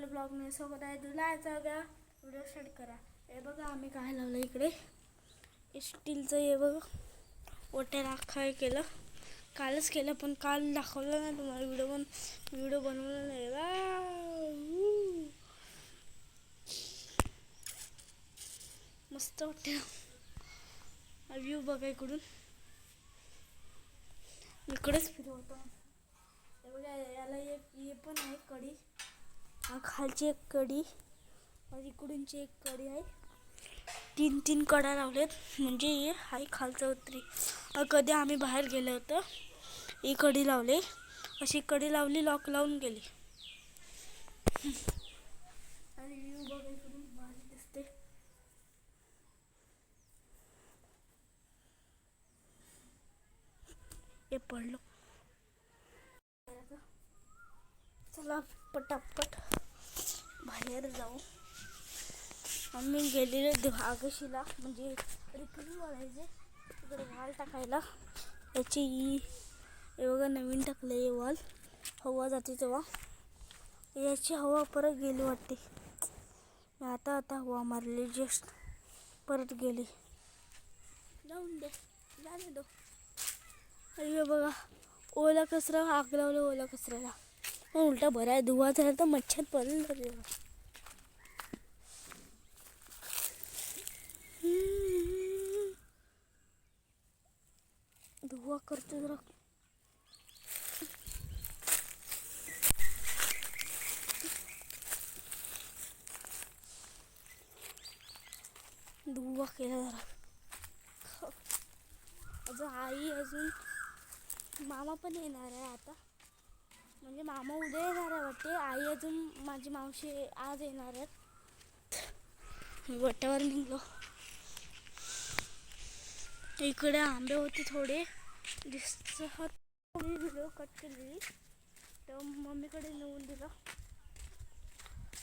ब्लॉगमध्ये सोबत आहे. तुला सगळा व्हिडिओ स्टार्ट करा. हे बघा आम्ही काय लावलं इकडे स्टीलचं. हे बघा ओट्या राखाय केलं, कालच केलं पण काल दाखवलं ना तुम्हाला व्हिडिओ बनवलं नाही. मस्त वाटते व्ह्यू बघा इकडून. इकडेच फिरवतो. हे बघा याला हे पण आहे कडी, खालची एक कडी आणि इकडूनची एक कडी आहे. तीन कड्या लावल्यात म्हणजे हे हाय खालचं उतरी. कधी आम्ही बाहेर गेलो होतो ही कडी लावली, अशी कडी लावली, लॉक लावून गेली. आणि व्ह्यू बघा इकडून भारी दिसते. हे पडलो. चला पटापट बाहेर जाऊ. आम्ही गेलेलो आगशीला म्हणजे रिकली वाढायचे तिकडे वाल टाकायला. याची हे बघा नवीन टाकलं आहे वाल. हवा जाते तेव्हा याची हवा परत गेली वाटते. आता हवा मारली जस्ट परत गेली. जाऊन दे जाणे दो. अरे बघा ओला कचरा आग लावलं ओला कचऱ्याला. उलटा बरा आहे, धुवा झाला तर मच्छर पडलं तरी. धुवा करतो जरा. धुवा केला जरा. अजून मामा पण येणार आहे आता, म्हणजे मामा उद्या येणार आहे वाटते. आई अजून माझी मावशी आज येणार आहेत. वट्यावर निघलो. इकडे आंबे होते थोडे दिसत. मी व्हिडिओ कट केलेली तेव्हा मम्मीकडे नेऊन दिलं.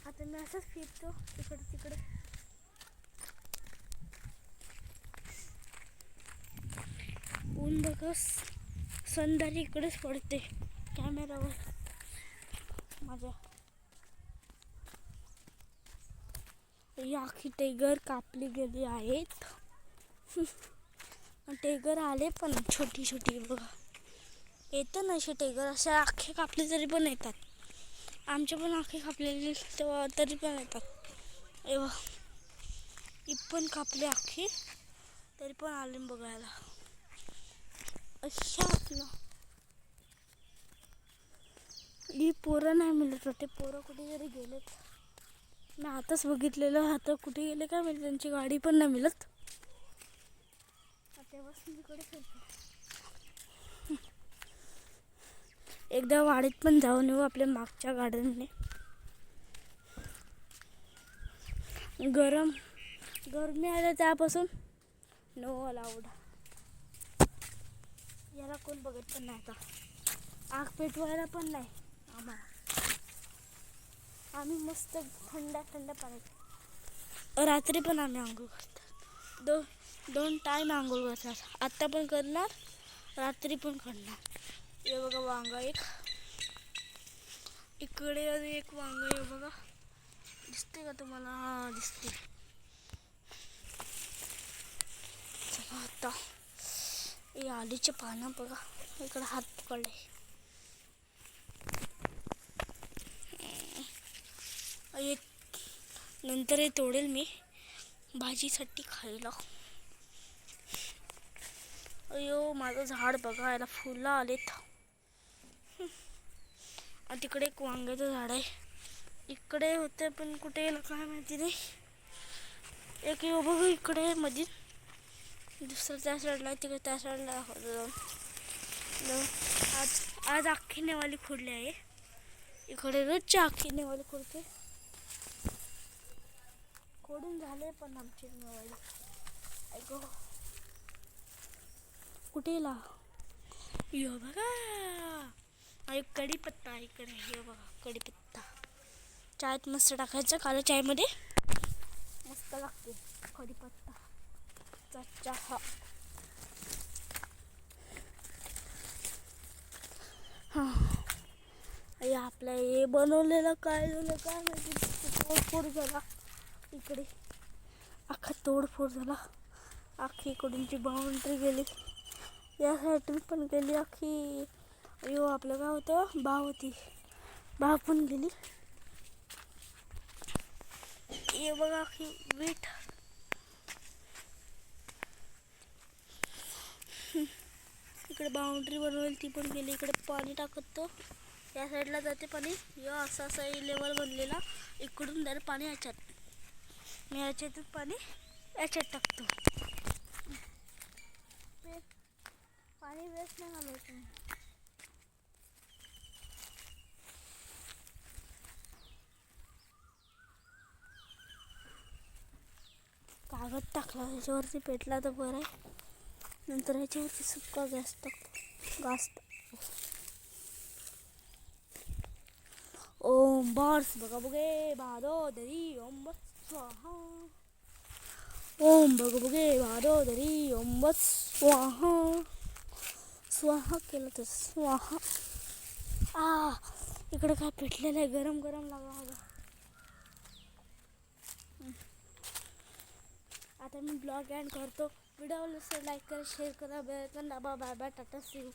आता मी असंच फिरतो इकडे तिकडे. ऊन बघा संध्याकाळी इकडेच पडते कॅमेरावर माझ्या. ही आखी टेगर कापली गेली आहेत. टेगर आले पण छोटी छोटी बघा. येतं ना असे टेगर, असे आखे कापले तरी पण येतात. आमचे पण आखे कापलेले तेव्हा तरी पण येतात. एव्हा ही पण कापली आखे तरी पण आले बघायला. अशा ना ही पोरं नाही मिळत होते. पोरं कुठे जरी गेलेत. मी आताच बघितलेलं. आता कुठे गेले काय माहिती, त्यांची गाडी पण नाही मिळत. तेव्हाच मी इकडे फिरते. एकदा वाडीत पण जाऊन येऊ आपल्या मागच्या गार्डनने. गरमी आलं त्यापासून नो अलाउड. याला कोण बघत पण नाही. आता आग पेटवायला पण नाही आम्हाला. आम्ही मस्त थंड पाण्यात रात्री पण आम्ही आंघोळ करतात. दोन टाईम आंघोळ करतात. आत्ता पण करणार, रात्री पण करणार. हे बघा वांगा एक इकडे आणि एक वांगा आहे बघा. दिसते का तुम्हाला? हा दिसते. चला आता हे आलूचे पानं बघा. इकडे हात पकडले. नंतर हे तोडेल मी भाजीसाठी खायला. अयो माझं झाड बघा, याला फुलं आलेत. तिकडे एक वांग्याचं झाड आहे. इकडे होते पण कुठे गेलं काय माहिती नाही. एक येऊ बघा इकडे मध्ये, दुसरं त्या साईडला, तिकडे त्या साईडला होतं. आज अख्खी नेवाली खोडली आहे. इकडे रोजची अख्खी नेवाली खोडते. खोडून झाले पण आमची नेवाली. ऐको कुठे ला यो बघा एक कढीपत्ता इकडे. हे बघा कढीपत्ता चायत मस्त टाकायचं. काला चायमध्ये मस्त लागते कढीपत्ता चहा. हां आपल्या हे बनवलेलं काय झालं काय माहिती, तोडफोड झाला इकडे, अख्खा तोडफोड झाला. अख्खी इकडूनची बाउंड्री गेली, या साईडून पण गेली अख्खी. अयो आपलं काय होतं, बाव होती, बाव पण गेली. हे बघा अख्खी वीट. इकडे बाउंड्री बनवली ती पण गेली. इकडे पाणी टाकत तो या साईडला जाते पाणी. असं असा लेवल बनलेला, इकडून जर पाणी याच्यात, मी याच्यातून पाणी याच्यात टाकतो. पाणी वेस्ट नाही घालायचं. कागद टाकला त्याच्यावरती पेटला तर बरं आहे. नंतर ह्याच्यावरती सुक्का गॅस टाकतो. ओम बर्स बघा बघे भादोदरी ओम बस स्वाहा. ओम बघ बघे भादोदरी ओम बस स्वाहा. स्वाहा केलं तर स्वाहा. इकडे काय पेटलेलं आहे, गरम गरम लागला. आता मी ब्लॉग एंड करतो. व्हिडिओला लाईक करा, शेअर करा, बेल आयकॉन दाबा. Bye bye, tata, see you.